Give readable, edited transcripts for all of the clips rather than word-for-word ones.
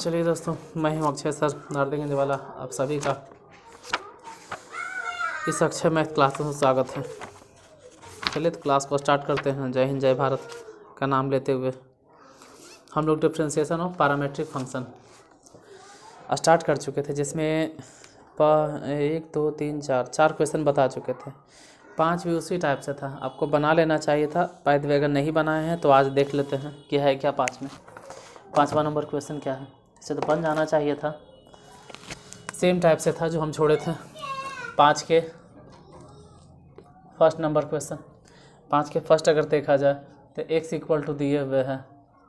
चलिए दोस्तों, मैं हूं अक्षय सर, हार्दिक वाला आप सभी का इस अक्षय मैथ क्लास में स्वागत है। चलिए तो क्लास को स्टार्ट करते हैं। जय हिंद जय भारत का नाम लेते हुए हम लोग differentiation of parametric function start कर चुके थे, जिसमें 1 2 3 4 क्वेश्चन बता चुके थे। 5 भी उसी टाइप से था, आपको बना लेना चाहिए था। बाय द वे अगर नहीं बनाए हैं तो आज देख लेते हैं कि है क्या 5 में। 5वां नंबर क्वेश्चन क्या है, इसे तो बन जाना चाहिए था। सेम टाइप से था जो हम छोड़े थे 5 के फर्स्ट नंबर क्वेश्चन। 5 के फर्स्ट अगर देखा जाए तो x इक्वल टू दिए हुए है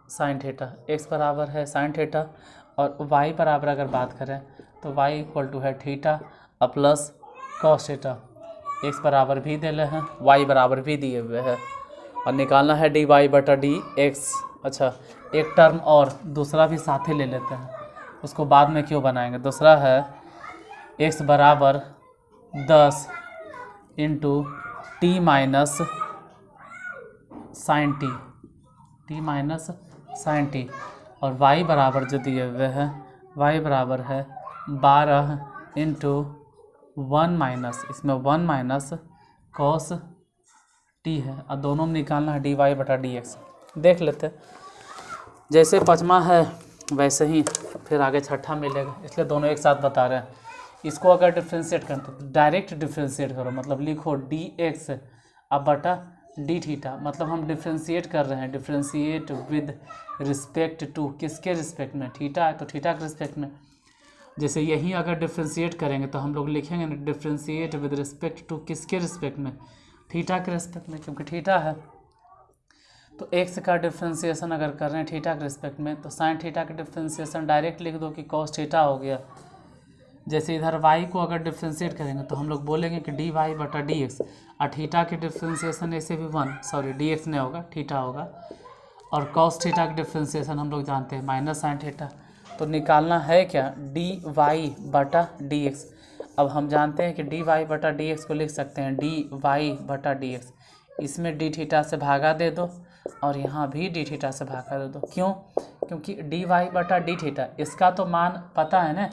साइन थीटा, x बराबर है साइन थीटा, और y बराबर अगर बात करें तो y इक्वल टू है थीटा और प्लस कॉस थीटा। x बराबर भी दे रहे हैं, y बराबर भी दिए हुए हैं, और निकालना है dy बटा डी एक्स। अच्छा, एक टर्म और दूसरा भी साथ ही ले लेते हैं, उसको बाद में क्यों बनाएंगे। दूसरा है x बराबर 10 into t minus sine t, और y बराबर जो दिए हुए हैं y बराबर है 12 इंटू 1 माइनस, इसमें 1 माइनस कॉस टी है, और दोनों में निकालना है डी वाई बटा डी एक्स। देख लेते, जैसे 5वां है वैसे ही फिर आगे 6ठा मिलेगा, इसलिए दोनों एक साथ बता रहे हैं। इसको अगर डिफ्रेंशिएट करते तो डायरेक्ट डिफ्रेंशिएट करो, मतलब लिखो डी एक्स अब बटा डी थीटा, मतलब हम डिफ्रेंशिएट कर रहे हैं। डिफ्रेंशिएट विद रिस्पेक्ट टू, किसके रिस्पेक्ट में, थीटा है तो थीटा के रिस्पेक्ट में। जैसे यही अगर डिफ्रेंशिएट करेंगे तो हम लोग लिखेंगे ना डिफ्रेंशिएट विद रिस्पेक्ट टू, किसके रिस्पेक्ट में, थीटा के रिस्पेक्ट में, क्योंकि थीटा है। तो एक्स का डिफ्रेंशिएशन अगर कर रहे हैं थीटा के रिस्पेक्ट में, तो साइन थीटा का डिफ्रेंशिएशन डायरेक्ट लिख दो कि कॉस थीटा हो गया। जैसे इधर y को अगर डिफ्रेंशिएट करेंगे तो हम लोग बोलेंगे कि डी वाई बटा डी एक्स, और थीटा के डिफ्रेंशिएशन ऐसे भी डी एक्स नहीं होगा, थीटा होगा, और कॉस थीटा का डिफ्रेंशिएशन हम लोग जानते हैं माइनस साइन थीटा। तो निकालना है क्या, डी वाई बटा डी एक्स। अब हम जानते हैं कि डी वाई बटा डी एक्स को लिख सकते हैं डी वाई बटा डी एक्स, इसमें डी थीटा से भागा दे दो और यहाँ भी डी थीटा से भागा दे दो। क्यों, क्योंकि डी वाई बटा डी थीटा इसका तो मान पता है ना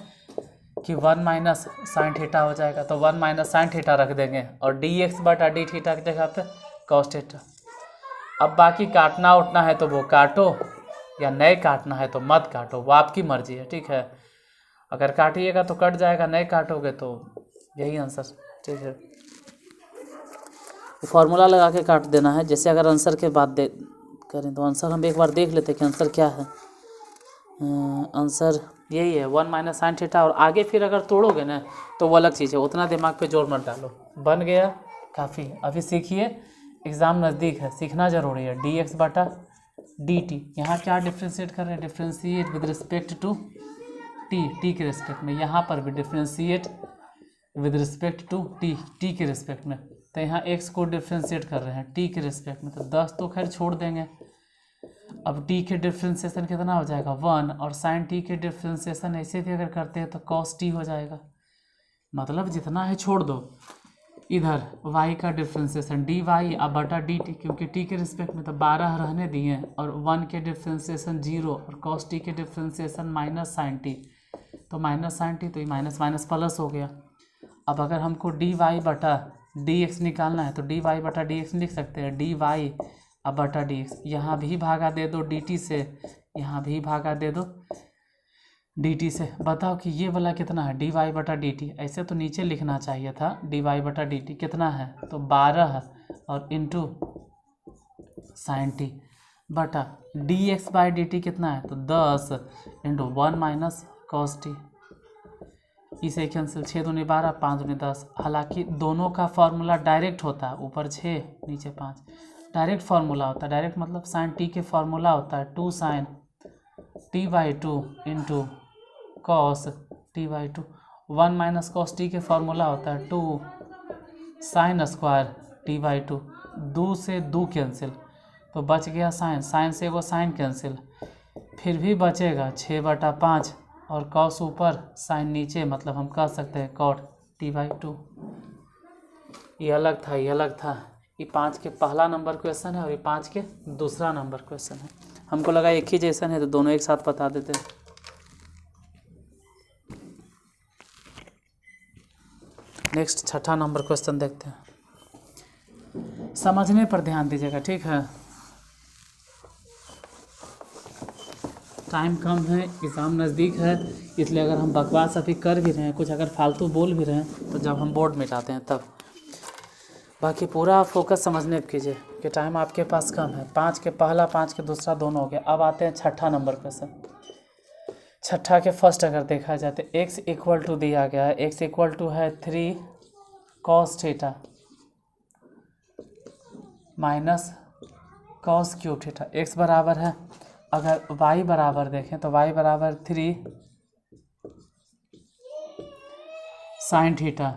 कि 1 माइनस साइन थीटा हो जाएगा, तो 1 माइनस साइन थीटा रख देंगे, और डी एक्स बटा डी थीटा की जगह पे कॉस थीटा। अब बाकी काटना उठना है तो वो काटो, या नहीं काटना है तो मत काटो, वो आपकी मर्जी है, ठीक है। अगर काटिएगा तो कट जाएगा, नहीं काटोगे तो यही आंसर, ठीक है। फॉर्मूला लगा के काट देना है। जैसे अगर आंसर के बाद दे करें तो आंसर हम एक बार देख लेते हैं कि आंसर क्या है। आंसर यही है 1 माइनस साइन थीटा, और आगे फिर अगर तोड़ोगे ना तो वो अलग चीज़ है, उतना दिमाग पे जोर मत डालो। बन गया काफ़ी, अभी सीखिए, एग्ज़ाम नज़दीक है, सीखना ज़रूरी है। डी एक्स बटा डी टी, यहाँ क्या डिफ्रेंशिएट कर रहे हैं, differentiate with respect to t के रिस्पेक्ट में। यहाँ पर भी differentiate with respect to t के रिस्पेक्ट में, तो यहाँ एक्स को डिफ्रेंशिएट कर रहे हैं टी के रिस्पेक्ट में, तो 10 तो खैर छोड़ देंगे। अब टी के डिफ्रेंशिएशन कितना हो जाएगा 1, और साइन टी के डिफ्रेंशिएशन ऐसे भी अगर करते हैं तो कॉस टी हो जाएगा, मतलब जितना है छोड़ दो। इधर y का डिफ्रेंशिएशन डी वाई अब बटा डी टी, क्योंकि टी के रिस्पेक्ट में तो 12 रहने दिए, और 1 के डिफ्रेंशिएशन 0, और कॉस टी के डिफ्रेंशिएशन माइनस साइन टी, तो माइनस साइन टी, तो ये माइनस माइनस प्लस हो गया। अब अगर हमको डी वाई बटा डी एक्स निकालना है तो डी वाई बटा डी एक्स लिख सकते हैं डी वाई अब बटा डी एक्स। यहाँ भी भागा दे दो डी टी से, यहाँ भी भागा दे दो डी टी से। बताओ कि ये वाला कितना है, डी वाई बटा डी टी। ऐसे तो नीचे लिखना चाहिए था डी वाई बटा डी टी कितना है, तो 12 और इंटू साइन टी बटा d x by D T कितना है, तो 10 इंटू 1 माइनस कॉस टी। इसे कैंसिल, 6 दूनी 12, 5 दूनी 10। हालांकि दोनों का फॉर्मूला डायरेक्ट होता है, ऊपर 6 नीचे 5, डायरेक्ट फार्मूला होता है। डायरेक्ट मतलब साइन टी के फार्मूला होता है 2 sine t by 2 into cos t by 2। 1 minus cos t के फार्मूला होता है 2 साइन स्क्वायर टी बाई 2। 2 से 2 कैंसिल, तो बच गया साइन, साइन से वो साइन कैंसिल, फिर भी बचेगा 6 बटा 5, और कॉस ऊपर साइन नीचे, मतलब हम कह सकते हैं कॉट टी बाई 2। ये अलग था, ये अलग था। ये 5 के पहला नंबर क्वेश्चन है और ये 5 के दूसरा नंबर क्वेश्चन है। हमको लगा एक ही जैसन है तो दोनों एक साथ बता देते हैं। नेक्स्ट छठा नंबर क्वेश्चन देखते हैं, समझने पर ध्यान दीजिएगा, ठीक है। टाइम कम है, एग्ज़ाम नज़दीक है, इसलिए अगर हम बकवास अभी कर भी रहे हैं, कुछ अगर फालतू बोल भी रहे हैं, तो जब हम बोर्ड मिटाते हैं तब, बाकी पूरा फोकस समझने पर कीजिए कि टाइम आपके पास कम है। 5 के पहला, 5 के दूसरा दोनों हो गया। अब आते हैं छठा नंबर क्वेश्चन। छठा के फर्स्ट अगर देखा जाए तो x इक्वल टू दिया गया है, x इक्वल टू है 3 cos theta minus cos cube theta, x बराबर है, अगर y बराबर देखें तो y बराबर 3 sine theta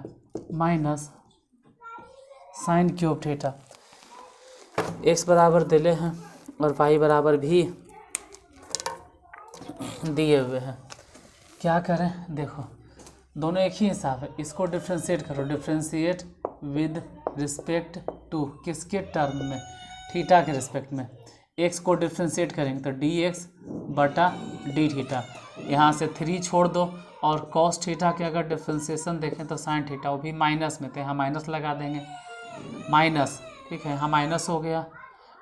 minus sine cube theta, x बराबर दिले हैं और y बराबर भी दिए हुए हैं। क्या करें, देखो दोनों एक ही हिसाब है, इसको डिफ्रेंशिएट करो, डिफ्रेंशिएट विद रिस्पेक्ट टू किसके टर्म में, थीटा के रिस्पेक्ट में। x को डिफ्रेंशिएट करेंगे तो dx बटा डी थीटा, यहाँ से 3 छोड़ दो, और cos थीटा के अगर डिफ्रेंशिएशन देखें तो साइन थीटा, वो भी माइनस में, तो यहाँ माइनस लगा देंगे, माइनस, ठीक है, यहाँ माइनस हो गया,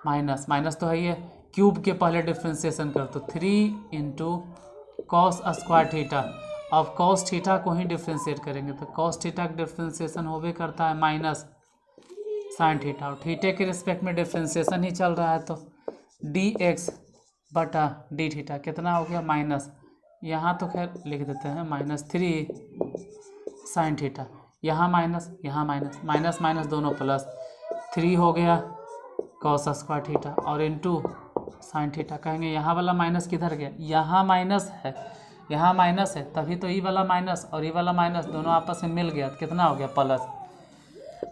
माइनस माइनस तो है ये, क्यूब के पहले डिफ्रेंशिएशन कर तो 3 इंटू कॉस स्क्वायर थीटा। अब कॉस थीटा को ही डिफ्रेंशिएट करेंगे तो कॉस थीटा का डिफ्रेंशिएशन हो भी करता है माइनस साइन थीटा, और थीटे के रिस्पेक्ट में डिफ्रेंशिएशन ही चल रहा है, तो डी एक्स बटा डी थीटा कितना हो गया माइनस, यहाँ तो खैर लिख देते हैं -3 साइन थीटा, यहाँ माइनस माइनस माइनस दोनों प्लस, 3 हो गया कॉस स्क्वायर थीटा और इनटू साइन थीटा। कहेंगे यहाँ वाला माइनस किधर गया, यहाँ माइनस है, यहाँ माइनस है, तभी तो ई वाला माइनस और ई वाला माइनस दोनों आपस में मिल गया तो कितना हो गया प्लस।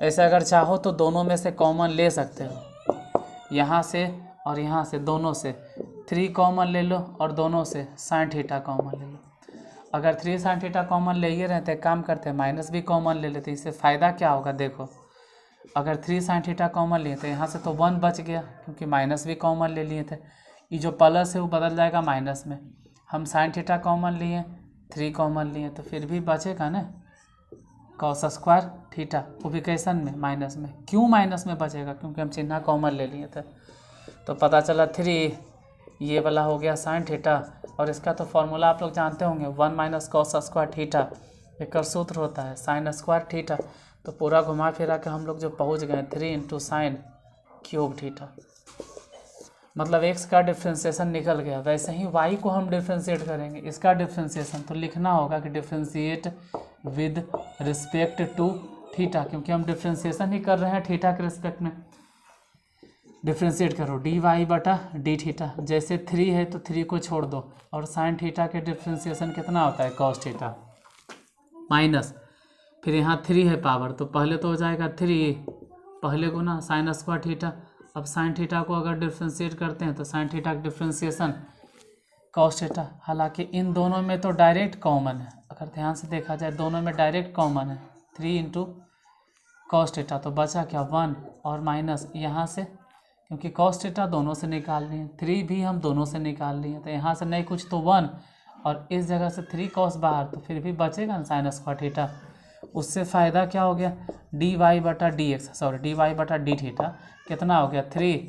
ऐसे अगर चाहो तो दोनों में से कॉमन ले सकते हो, यहाँ से और यहाँ से, दोनों से 3 कॉमन ले लो और दोनों से साइन थीटा कॉमन ले लो। अगर 3 साइन थीटा कॉमन ले ही रहते, काम करते हैं माइनस भी कॉमन ले लेते, इससे फ़ायदा क्या होगा, देखो अगर 3 साइन थीटा कॉमन लिए थे, यहाँ से तो 1 बच गया क्योंकि माइनस भी कॉमन ले लिए थे, ये जो प्लस है वो बदल जाएगा माइनस में। हम साइन थीटा कॉमन लिए, 3 कॉमन लिए, तो फिर भी बचेगा ना कॉस स्क्वायर थीटा, वो भी कैसन में, माइनस में। क्यों माइनस में बचेगा, क्योंकि हम चिन्ह कॉमन ले लिए थे। तो पता चला 3 ये वाला हो गया साइन थीटा, और इसका तो फॉर्मूला आप लोग जानते होंगे, 1 माइनस कॉस स्क्वायर थीटा, एक सूत्र होता है साइन स्क्वायर थीटा। तो पूरा घुमा फिरा के हम लोग जो पहुंच गए 3 इंटू साइन क्यूब थीटा, मतलब x का डिफ्रेंशिएशन निकल गया। वैसे ही y को हम डिफ्रेंशिएट करेंगे, इसका डिफ्रेंशिएशन तो लिखना होगा कि differentiate with respect to theta, क्योंकि हम डिफ्रेंशिएशन ही कर रहे हैं थीटा के रिस्पेक्ट में। डिफ्रेंशिएट करो डी वाई बटा डी थीटा, जैसे 3 है तो 3 को छोड़ दो, और साइन थीटा के डिफ्रेंशिएशन कितना होता है कॉस थीटा माइनस, फिर यहाँ 3 है पावर, तो पहले तो हो जाएगा 3 पहले गुना साइन स्क्वायर थीटा। अब साइन थीटा को अगर डिफ्रेंशिएट करते हैं तो साइन थीटा का डिफ्रेंशिएशन कॉस थीटा, हालांकि इन दोनों में तो डायरेक्ट कॉमन है, अगर ध्यान से देखा जाए दोनों में डायरेक्ट कॉमन है, 3 इंटू कॉस थीटा, तो बचा क्या 1 और माइनस यहाँ से, क्योंकि कॉस थीटा दोनों से निकाल लिए, 3 भी हम दोनों से निकाल लिए, तो यहाँ से नहीं कुछ तो 1, और इस जगह से 3 कॉस बाहर, तो फिर भी बचेगा ना साइन स्क्वायर थीटा। उससे फ़ायदा क्या हो गया, डी वाई बटा d x, sorry d y बटा डी थीटा कितना हो गया 3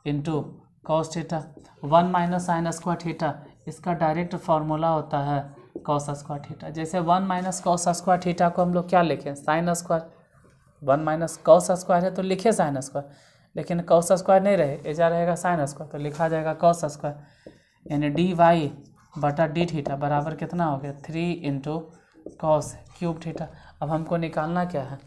into cos theta, 1 minus sine square theta, इसका डायरेक्ट फार्मूला होता है कॉस स्क्वायर थीटा। जैसे 1 माइनस कॉस स्क्वायर थीटा को हम लोग क्या लिखें, sine square, 1 minus cos square है तो लिखे साइन स्क्वायर, लेकिन कॉस स्क्वायर नहीं रहे, एजा रहेगा साइन स्क्वायर, तो लिखा जाएगा कॉस स्क्वायर, यानी डी वाई बटा डी थीटा बराबर कितना हो गया 3 इंटू कॉस क्यूब थीटा। अब हमको निकालना क्या है,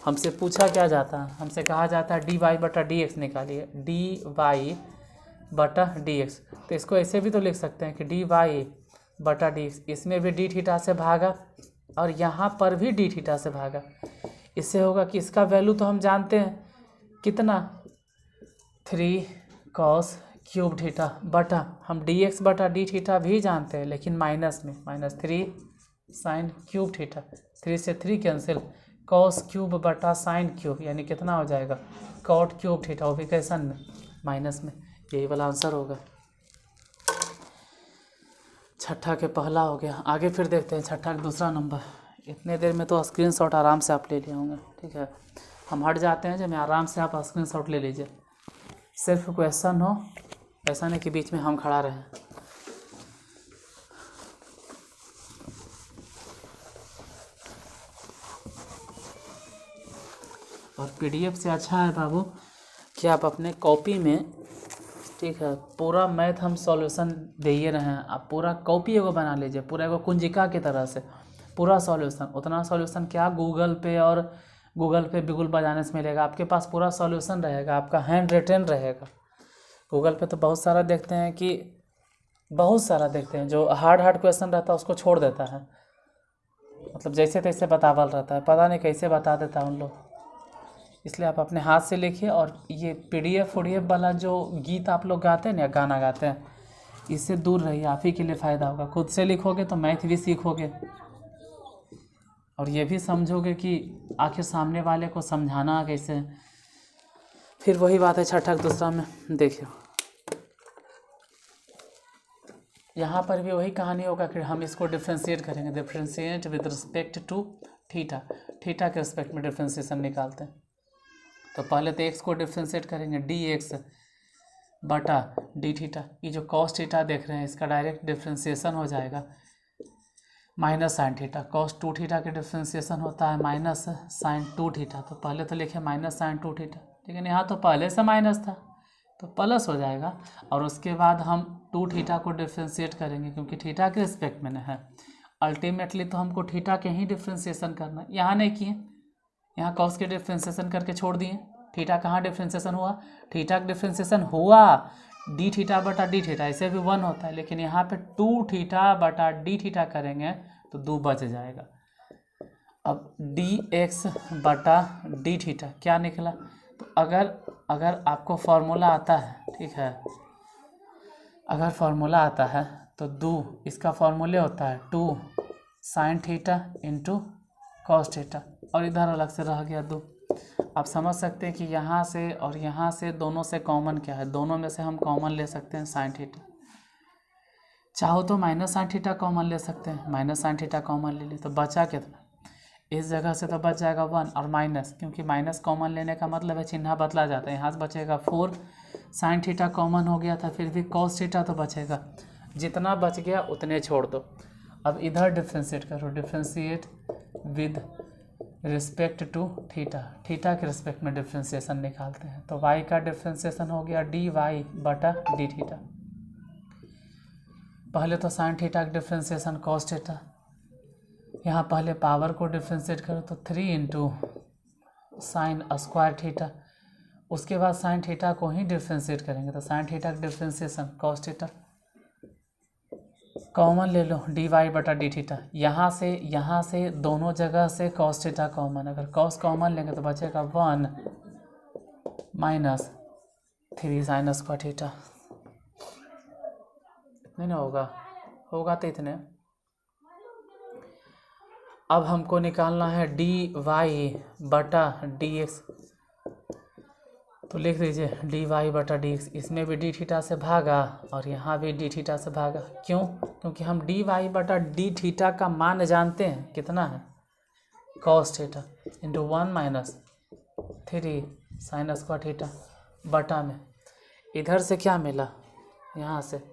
हमसे पूछा क्या जाता है, हमसे कहा जाता है डी वाई बटा डी एक्स निकालिए, डी वाई बटा डी एक्स, तो इसको ऐसे भी तो लिख सकते हैं कि डी वाई बटा डी एक्स, इसमें भी डी थीटा से भागा और यहाँ पर भी डी थीटा से भागा, इससे होगा कि इसका वैल्यू तो हम जानते हैं कितना 3 कॉस क्यूब थीटा बटा, हम डी एक्स बटा डी थीटा भी जानते हैं लेकिन माइनस में, -3 साइन क्यूब थीटा, 3 से 3 कैंसिल, कॉस क्यूब बटा साइन क्यूब, यानी कितना हो जाएगा कॉट क्यूब थीटा, वो भी कैसन में, माइनस में। यही वाला आंसर होगा। छठा के पहला हो गया, आगे फिर देखते हैं छठा का दूसरा नंबर। इतने देर में तो स्क्रीनशॉट आराम से आप ले लिए होंगे। ठीक है, हम हट जाते हैं जब मैं आराम से, आप स्क्रीनशॉट ले लीजिए। सिर्फ क्वेश्चन हो, ऐसा नहीं कि बीच में हम खड़ा रहें। और पीडीएफ से अच्छा है बाबू कि आप अपने कॉपी में, ठीक है, पूरा मैथ हम सॉल्यूशन दे ही रहे हैं, आप पूरा कॉपी एगो बना लीजिए, पूरा एगो कुंजिका की तरह से पूरा सॉल्यूशन। उतना सॉल्यूशन क्या गूगल पे बिगुल बजाने से मिलेगा, आपके पास पूरा सॉल्यूशन रहेगा, आपका हैंड रिटन रहेगा। गूगल पे तो बहुत सारा देखते हैं जो हार्ड क्वेश्चन रहता है उसको छोड़ देता है, मतलब जैसे तैसे बतावल रहता है, पता नहीं कैसे बता देता है उन लोग। इसलिए आप अपने हाथ से लिखिए। और ये पीडीएफ वाला जो गीत आप लोग गाते हैं ना, गाना गाते हैं, इससे दूर रहिए, आप ही के लिए फ़ायदा होगा। खुद से लिखोगे तो मैथ भी सीखोगे, और ये भी समझोगे कि आखिर सामने वाले को समझाना कैसे। फिर वही बात है छठा दूसरा में, देखिए यहाँ पर भी वही कहानी होगा कि हम इसको डिफ्रेंशिएट करेंगे, differentiate with respect to theta, theta के रिस्पेक्ट में डिफ्रेंशिएशन निकालते हैं। तो पहले तो एक्स को डिफ्रेंशिएट करेंगे, डी एक्स बटा डी थीटा। ये जो कॉस थीटा देख रहे हैं इसका डायरेक्ट डिफ्रेंशिएशन हो जाएगा minus sine theta. Cos two theta के डिफ्रेंशिएशन होता है माइनस साइन टू थीटा। तो पहले तो लिखे माइनस साइन टू थीटा, लेकिन यहाँ तो पहले से माइनस था तो प्लस हो जाएगा। और उसके बाद हम टू थीटा को डिफ्रेंशिएट करेंगे क्योंकि थीटा के रिस्पेक्ट में है। अल्टीमेटली तो हमको थीटा के ही डिफ्रेंशिएशन करना है, यहाँ नहीं किए, यहाँ कॉस के डिफ्रेंशिएशन करके छोड़ दिए। थीटा कहाँ डिफ्रेंशिएशन हुआ, थीटा का डिफ्रेंशिएशन हुआ डी थीटा बटा डी थीटा, ऐसे भी वन होता है, लेकिन यहाँ पे टू थीटा बटा डी थीटा करेंगे तो दो बच जाएगा। अब डी एक्स बटा डी थीटा क्या निकला, तो अगर आपको फार्मूला आता है, ठीक है, अगर फार्मूला आता है तो दो, इसका फार्मूले होता है two sine theta into cos theta, और इधर अलग से रह गया दो। आप समझ सकते हैं कि यहाँ से और यहाँ से दोनों से कॉमन क्या है, दोनों में से हम कॉमन ले सकते हैं साइन थीटा। चाहो तो माइनस साइन थीटा कॉमन ले सकते हैं, माइनस साइन थीटा कॉमन ले ली तो बचा कितना, इस जगह से तो बच जाएगा वन और माइनस, क्योंकि माइनस कॉमन लेने का मतलब है चिन्ह बदला जाता है। यहाँ से बचेगा फोर, साइन थीटा कॉमन हो गया था, फिर भी कॉस थीटा तो बचेगा, जितना बच गया उतने छोड़ दो। अब इधर डिफ्रेंशिएट करो, differentiate with respect to theta, theta के रिस्पेक्ट में डिफ्रेंशिएशन निकालते हैं। तो y का डिफ्रेंशिएशन हो गया डी वाई बटा डी थीटा। पहले तो साइन थीटा का डिफ्रेंशिएशन कॉस थीटा, यहाँ पहले पावर को डिफ्रेंशिएट करो तो 3 इंटू साइन स्क्वायर थीटा, उसके बाद साइन थीटा को ही डिफ्रेंशिएट करेंगे तो साइन थीटा का डिफ्रेंशिएशन कॉस थीटा, कॉमन ले लो डी वाई बटा डी थीटा। यहाँ से दोनों जगह से कॉस थीटा कॉमन, अगर कॉस कॉमन लेंगे तो बचेगा one minus 3 sign square theta. इतने ना होगा तो इतने। अब हमको निकालना है डी वाई बटा डी एक्स, तो लिख दीजिए डी वाई बटा डी एक्स, इसमें भी डी थीटा से भागा और यहाँ भी डी थीटा से भागा। क्यों, क्योंकि हम डी वाई बटा डी थीटा का मान जानते हैं कितना है, cos theta into one minus 3 sign square theta बटा में इधर से क्या मिला, यहाँ से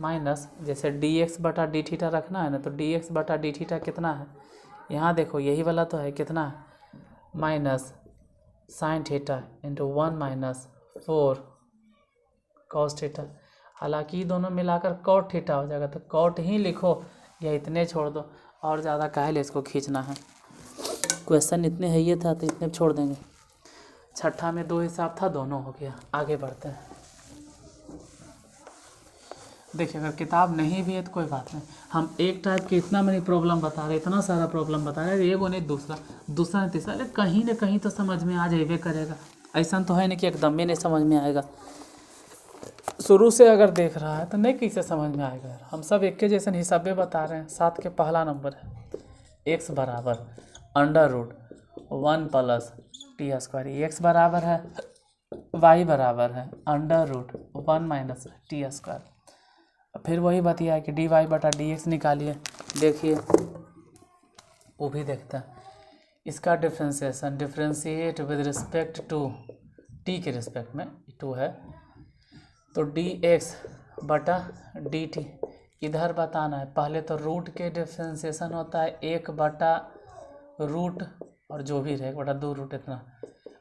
माइनस, जैसे डी एक्स बटा डी थीटा रखना है ना, तो डी एक्स बटा डी थीटा कितना है, यहाँ देखो यही वाला तो है, कितना है minus sign theta into one minus 4 cos theta. हालांकि दोनों मिलाकर कॉट थीटा हो जाएगा, तो कॉट ही लिखो या इतने छोड़ दो, और ज़्यादा काहे ले इसको खींचना है। क्वेश्चन इतने है ये था तो इतने छोड़ देंगे। छठा में दो हिसाब था, दोनों हो गया। आगे बढ़ते हैं। देखिए अगर किताब नहीं भी है तो कोई बात नहीं, हम एक टाइप की इतना मनी प्रॉब्लम बता रहे, इतना सारा प्रॉब्लम बता रहे, एगो नहीं दूसरा नहीं तीसरा, अरे कहीं ना कहीं तो समझ में आ जाए करेगा। ऐसा तो है नहीं कि एकदम ही नहीं समझ में आएगा। शुरू से अगर देख रहा है तो नहीं कैसे समझ में आएगा। हम सब एक के जैसे हिसाबे बता रहे हैं। 7 के पहला नंबर है एक्स बराबर under root 1 plus t square, x बराबर है वाई बराबर है under root 1 minus t square. फिर वही बतिया है कि डी वाई बटा डी एक्स निकालिए। देखिए वो भी देखते हैं। इसका differentiation, differentiate with respect to t के रिस्पेक्ट में, टू है तो dx बटा dt इधर बताना है। पहले तो रूट के डिफ्रेंसिएशन होता है 1 बटा रूट और जो भी रहे 1/2 रूट इतना।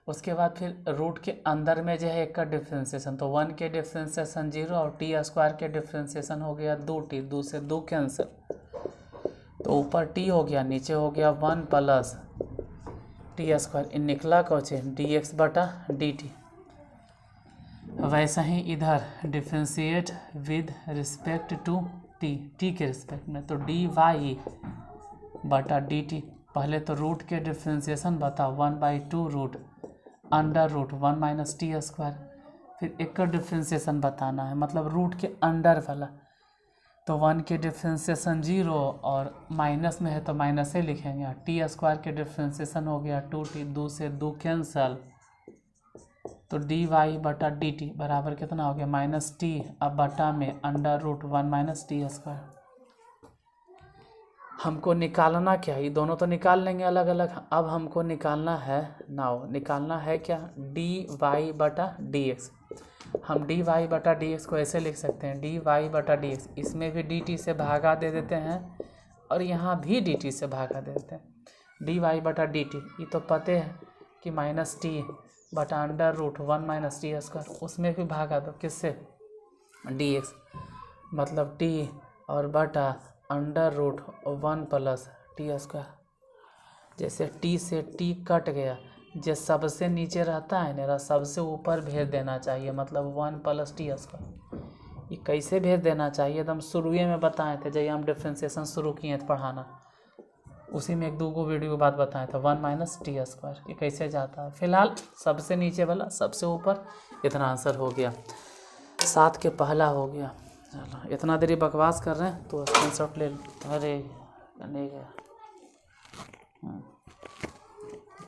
उसके बाद फिर रूट के अंदर में जो है 1 का डिफ्रेंसिएशन, तो 1 के डिफ्रेंसिएशन 0 और टी स्क्वायर के डिफ्रेंसिएशन हो गया 2t, 2 से 2 कैंसिल, तो ऊपर t हो गया, नीचे हो गया 1 प्लस टी स्क्वायर, इन निकला कौचे dx बटा dt। वैसा ही इधर differentiate with respect to t के रिस्पेक्ट में, तो dy बटा dt। पहले तो रूट के डिफ्रेंसिएशन बता 1/2 root under root 1 minus t square, फिर एक का डिफ्रेंसिएशन बताना है, मतलब रूट के अंडर वाला, तो 1 के डिफ्रेंसिएशन 0 और माइनस में है तो माइनस ही लिखेंगे। टी स्क्वायर के डिफ्रेंसिएशन हो गया 2t, 2 से 2 कैंसल, तो dy बटा dt बराबर कितना हो गया -t, अब बटा में under root 1 minus t square. हमको निकालना क्या, ये दोनों तो निकाल लेंगे अलग अलग, अब हमको निकालना है निकालना है क्या dy बटा dx। हम dy बटा dx को ऐसे लिख सकते हैं dy बटा dx, इसमें भी dt से भागा दे देते हैं और यहाँ भी dt से भागा दे देते हैं। dy बटा dt ये तो पते है कि -t बटा under root 1 minus t square, उसमें भी भागा दो किससे dx, मतलब t और बटा under root 1 plus t square. जैसे t से t कट गया, जो सबसे नीचे रहता है ना सबसे ऊपर भेज देना चाहिए, मतलब 1 प्लस टी स्क्वायर। ये कैसे भेज देना चाहिए एकदम शुरुए में बताए थे जब हम डिफ्रेंसिएशन शुरू किए थे पढ़ाना, उसी में 1-2 वीडियो बाद बताया था 1 माइनस टी स्क्वायर ये कैसे जाता है। फिलहाल सबसे नीचे वाला सबसे ऊपर, इतना आंसर हो गया, 7 के पहला हो गया। चलो इतना देरी बकवास कर रहे हैं तो स्क्रीनशॉट ले। अरे नहीं गया,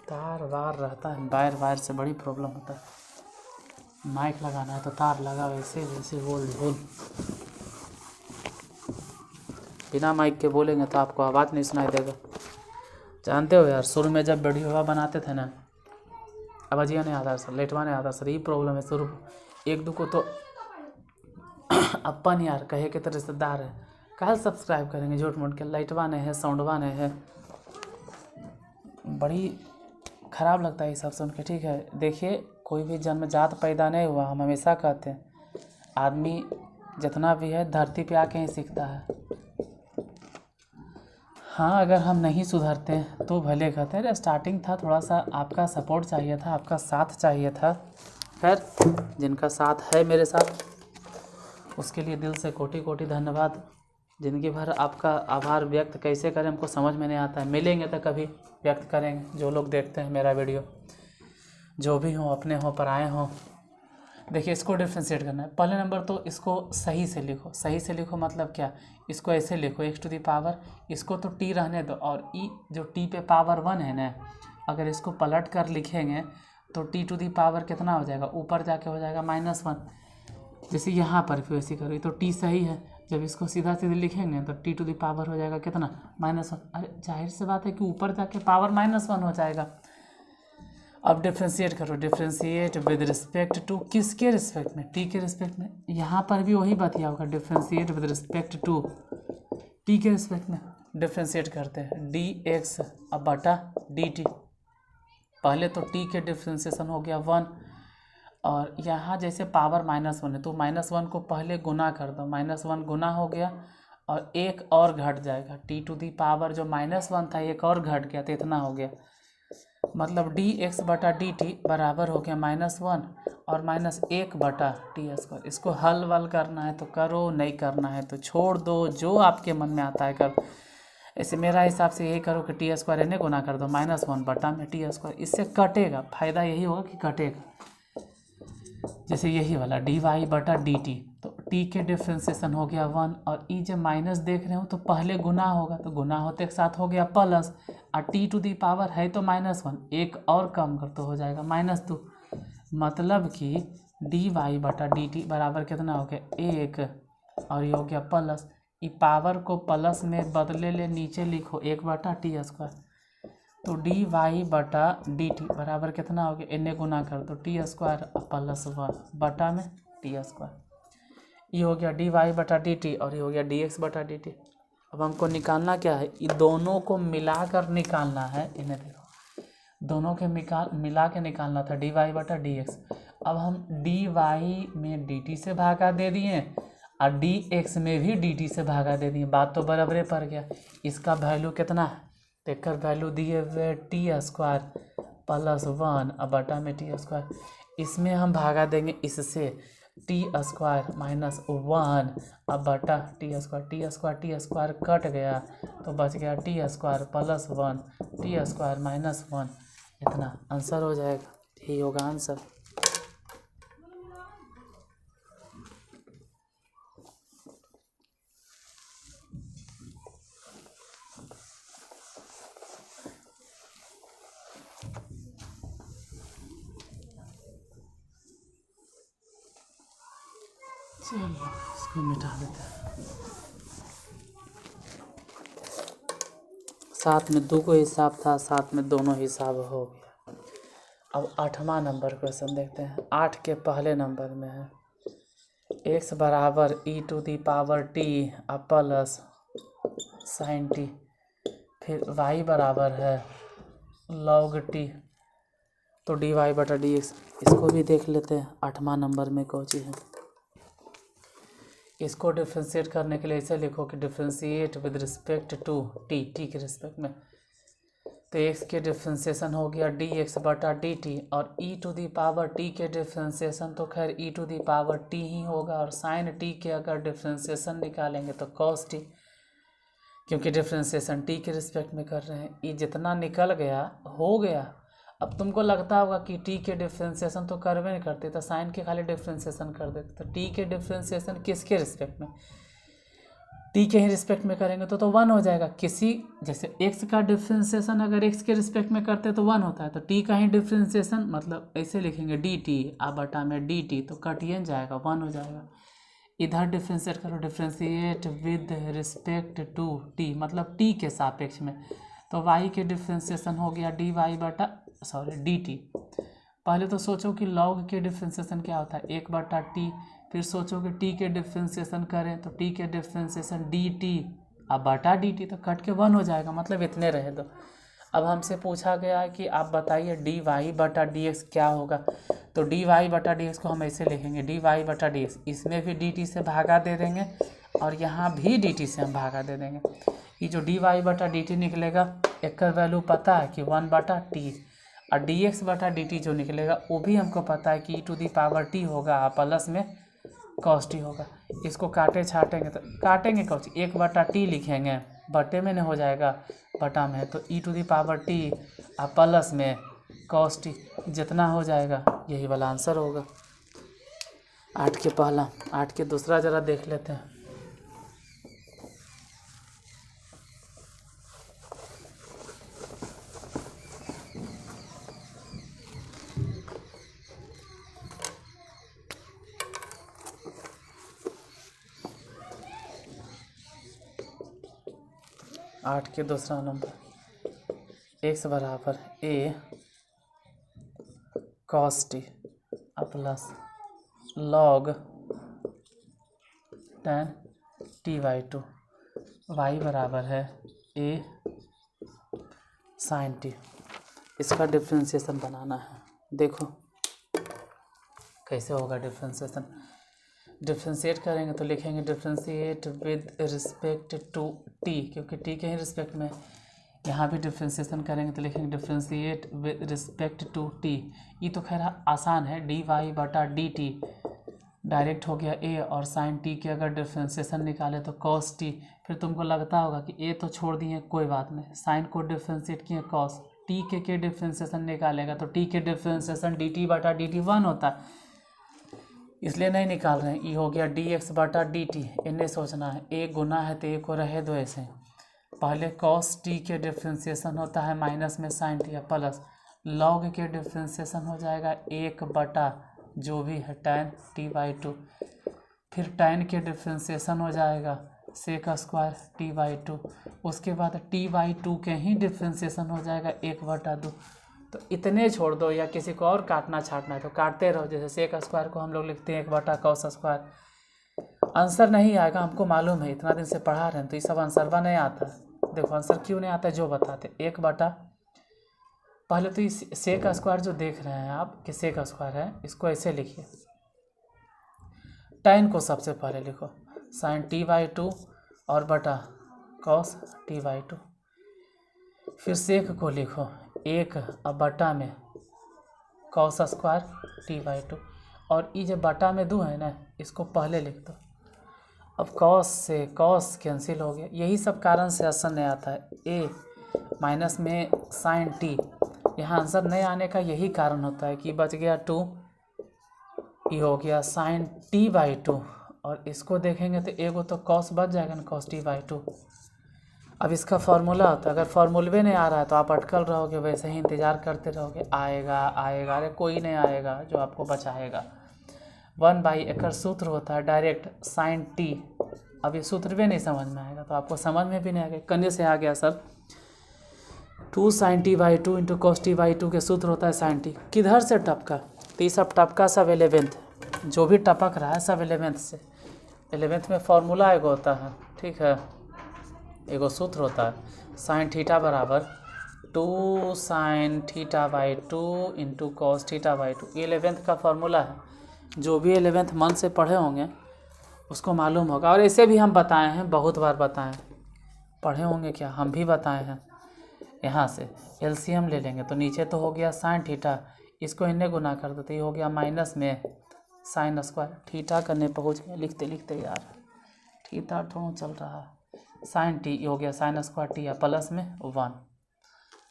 तार वार रहता है, वायर से बड़ी प्रॉब्लम होता है। माइक लगाना है तो तार लगा, वैसे वैसे बोल बिना माइक के बोलेंगे तो आपको आवाज़ नहीं सुनाई देगा। जानते हो यार, शुरू में जब वीडियो बनाते थे ना, आवाज़िया नहीं आता सर, लेटवा नहीं आता सर, ये प्रॉब्लम है शुरू। 1-2 को तो अपन यार कहे के तो रिश्तेदार है, कल सब्सक्राइब करेंगे झूठ मूठ के, लाइटवा नहीं है, साउंडवा नहीं है, बड़ी ख़राब लगता है ये सब सुन के। ठीक है, देखिए कोई भी जन्मजात पैदा नहीं हुआ, हम हमेशा कहते हैं आदमी जितना भी है धरती पे आके ही सीखता है। हाँ अगर हम नहीं सुधरते तो भले कहते हैं, स्टार्टिंग था थोड़ा सा आपका सपोर्ट चाहिए था, आपका साथ चाहिए था। खैर जिनका साथ है मेरे साथ उसके लिए दिल से कोटि कोटि धन्यवाद। ज़िंदगी भर आपका आभार व्यक्त कैसे करें हमको समझ में नहीं आता है, मिलेंगे तो कभी व्यक्त करेंगे। जो लोग देखते हैं मेरा वीडियो, जो भी हों, अपने हों पराए हों, देखिए इसको डिफ्रेंशिएट करना है। पहले नंबर तो इसको सही से लिखो, सही से लिखो मतलब क्या, इसको ऐसे लिखो x टू दी पावर, इसको तो t रहने दो, और e जो t पे पावर 1 है ना, अगर इसको पलट कर लिखेंगे तो t टू दी पावर कितना हो जाएगा, ऊपर जाके हो जाएगा -1। जैसे यहाँ पर फिर वैसे करो, तो t सही है, जब इसको सीधा सीधे लिखेंगे तो t टू दी पावर हो जाएगा कितना -1। अरे जाहिर सी बात है कि ऊपर जाके पावर -1 हो जाएगा। अब डिफ्रेंशिएट करो, डिफ्रेंशिएट विद रिस्पेक्ट टू, किसके रिस्पेक्ट में, टी के रिस्पेक्ट में। यहाँ पर भी वही बतिया होगा, differentiate with respect to t के रिस्पेक्ट में डिफ्रेंशिएट करते हैं dx अब बटा dt। पहले तो टी के डिफ्रेंशिएशन हो गया 1, और यहाँ जैसे पावर -1 है तो -1 को पहले गुना कर दो, -1 गुना हो गया और एक और घट जाएगा, टी टू दी पावर जो -1 था एक और घट गया तो इतना हो गया, मतलब dx बटा dt बराबर हो गया -1 और -1 बटा टी स्क्वायर। इसको हल वल करना है तो करो, नहीं करना है तो छोड़ दो, जो आपके मन में आता है करो। ऐसे मेरा हिसाब से यही करो कि टी स्क्वायर इन्हें गुना कर दो -1 बटा में टी स्क्वायर, इससे कटेगा, फ़ायदा यही होगा कि कटेगा। जैसे यही वाला dy बटा dt, तो t के डिफ्रेंसिएशन हो गया 1, और e जब माइनस देख रहे हो तो पहले गुना होगा, तो गुना होते के साथ हो गया प्लस, और t टू दी पावर है तो -1, एक और कम कर तो हो जाएगा -2, मतलब कि dy बटा dt बराबर कितना हो गया 1, और ये हो गया प्लस, ई पावर को प्लस में बदले ले नीचे लिखो 1/t²। तो डी वाई बटा डी टी बराबर कितना हो गया, इन्हें गुना कर दो t² प्लस 1 बटा में t²। ये हो गया डी वाई बटा डी टी और ये हो गया dx बटा डी टी। अब हमको निकालना क्या है, ये दोनों को मिलाकर निकालना है। इन्हें देखो, दोनों के मिला के निकालना था डी वाई बटा डी एक्स। अब हम डी वाई में डी टी से भागा दे दिए और डी एक्स में भी डी टी से भागा दे दिए, बात तो बराबरे पड़ गया। इसका वैल्यू कितना है देखकर वैल्यू दिए हुए t² प्लस 1 अब बटा में t²। इसमें हम भागा देंगे इससे t² माइनस 1 अब बटा t² कट गया तो बच गया t² प्लस 1 t² माइनस 1। इतना आंसर हो जाएगा, यही होगा आंसर। चलिए इसको मिटा देते हैं। 7 में 2 को हिसाब था, 7 में दोनों हिसाब हो गया। अब 8वां नंबर क्वेश्चन देखते हैं। 8 के पहले नंबर में है x बराबर e⁻t प्लस sin t, फिर y बराबर है log t, तो dy बटा dx। इसको भी देख लेते हैं 8वां नंबर में कौन चीज़ है। इसको डिफ्रेंशिएट करने के लिए ऐसे लिखो कि differentiate with respect to t के रिस्पेक्ट में। तो x के डिफ्रेंशिएशन हो गया dx बटा dt और e⁻t के डिफ्रेंशिएशन तो खैर e⁻t ही होगा, और sin t के अगर डिफ्रेंशिएशन निकालेंगे तो cos t, क्योंकि डिफ्रेंशिएशन t के रिस्पेक्ट में कर रहे हैं। ये जितना निकल गया हो गया। अब तुमको लगता होगा कि t के डिफ्रेंशिएशन तो करवे नहीं करते, तो साइन के खाली डिफ्रेंशिएशन कर देते। तो t के डिफ्रेंशिएशन किसके रिस्पेक्ट में, t के ही रिस्पेक्ट में करेंगे तो 1 हो जाएगा। किसी जैसे x का डिफ्रेंशिएशन अगर x के रिस्पेक्ट में करते तो 1 होता है, तो t का ही डिफ्रेंशिएशन मतलब ऐसे लिखेंगे dt आ बटा में dt, तो कटियन जाएगा 1 हो जाएगा। इधर डिफ्रेंशिएट करो, differentiate with respect to t मतलब t के सापेक्ष में, तो y के डिफ्रेंशिएशन हो गया dy बटा dt। पहले तो सोचो कि log के डिफ्रेंशिएशन क्या होता है 1/t, फिर सोचो कि t के डिफ्रेंशिएशन करें तो t के डिफ्रेंशिएशन dt अब बटा dt, तो कट के 1 हो जाएगा, मतलब इतने रहे दो। अब हमसे पूछा गया है कि आप बताइए dy बटा dx क्या होगा। तो dy बटा dx को हम ऐसे लिखेंगे dy बटा dx, इसमें भी dt से भागा दे देंगे और यहाँ भी dt से हम भागा दे देंगे। ये जो dy बटा dt निकलेगा एक का वैल्यू पता है कि 1/t, और dx बटा dt जो निकलेगा वो भी हमको पता है कि e⁻t होगा प्लस में cos t होगा। इसको काटे छाटेंगे तो काटेंगे कौन 1/t लिखेंगे, बटे में नहीं हो जाएगा बटा में, तो e⁻t प्लस में cos t जितना हो जाएगा यही वाला आंसर होगा। 8 के पहला। 8 के दूसरा ज़रा देख लेते हैं। आठ के दूसरा नंबर x बराबर a cos t plus log tan t/2, y बराबर है a sin t। इसका डिफ्रेंशिएशन बनाना है। देखो कैसे होगा डिफ्रेंशिएशन। डिफ्रेंशिएट करेंगे तो लिखेंगे differentiate with respect to t, क्योंकि t के ही रिस्पेक्ट में। यहाँ भी डिफ्रेंशिएशन करेंगे तो लिखेंगे differentiate with respect to t। ये तो खैर आसान है, dy बटा dt डायरेक्ट हो गया a, और साइन t के अगर डिफ्रेंशिएशन निकाले तो cos t। फिर तुमको लगता होगा कि a तो छोड़ दिए कोई बात नहीं, साइन को डिफ्रेंशिएट किए cos t के डिफ्रेंशिएशन निकालेगा तो t के डिफ्रेंशिएशन dt बटा dt 1 होता है, इसलिए नहीं निकाल रहे हैं। ये हो गया dx बटा dt। इन्हें सोचना है a गुना है तो a को रहे दो ऐसे। पहले cos t के डिफ्रेंशिएशन होता है माइनस में sin t प्लस log के डिफ्रेंशिएशन हो जाएगा 1 बटा जो भी है tan t/2, फिर tan के डिफ्रेंशिएशन हो जाएगा सेक स्क्वायर t/2। उसके बाद t/2 के ही डिफ्रेंसिएशन हो जाएगा 1/2। तो इतने छोड़ दो, या किसी को और काटना छाटना है तो काटते रहो। जैसे सेक स्क्वायर को हम लोग लिखते हैं 1/cos स्क्वायर। आंसर नहीं आएगा, हमको मालूम है, इतना दिन से पढ़ा रहे हैं, तो ये सब आंसर नहीं आता। देखो आंसर क्यों नहीं आता है जो बताते। पहले तो इस सेक स्क्वायर जो देख रहे हैं आप कि सेक स्क्वायर है, इसको ऐसे लिखिए। tan को सबसे पहले लिखो sin t/2 और बटा cos t/2। फिर सेक को लिखो 1 अब बटा में cos स्क्वायर t/2। और ये जो बटा में 2 है ना, इसको पहले लिख दो। अब cos से cos कैंसिल हो गया। यही सब कारण से आंसर नहीं आता है। a माइनस में sin t, यहाँ आंसर नहीं आने का यही कारण होता है कि बच गया 2, ये हो गया sin t/2। और इसको देखेंगे तो एगो तो cos बच जाएगा ना, cos t/2। अब इसका फार्मूला होता है, अगर फार्मूले नहीं आ रहा है तो आप अटकल रहोगे, वैसे ही इंतज़ार करते रहोगे, आएगा आएगा, अरे कोई नहीं आएगा जो आपको बचाएगा। 1/, सूत्र होता है डायरेक्ट sin t। अब ये सूत्र भी नहीं समझ में आएगा तो आपको समझ में भी नहीं आएगा। कन्या से आ गया sir 2 sin t/2 into cos t/2 के सूत्र होता है sin t। किधर से टपका? तो ये सब टपका सब 11th, जो भी टपक रहा है सब 11th से। 11th में फार्मूला एगो होता है, ठीक है, एगो सूत्र होता है sin थीटा बराबर 2 sin θ/2 इंटू cos θ/2। ये 11th का फार्मूला है। जो भी 11th मन से पढ़े होंगे उसको मालूम होगा। और ऐसे भी हम बताए हैं, बहुत बार बताएं, पढ़े होंगे क्या, हम भी बताए हैं। यहाँ से एलसीएम ले लेंगे तो नीचे तो हो गया sin थीटा, इसको इन्हें गुना कर देते, ये हो गया माइनस में sin स्क्वायर। थीटा करने पहुँच गए, लिखते लिखते यार, थीटा थोड़ा चल रहा है। sin t हो गया sin स्क्वायर t, या प्लस में 1।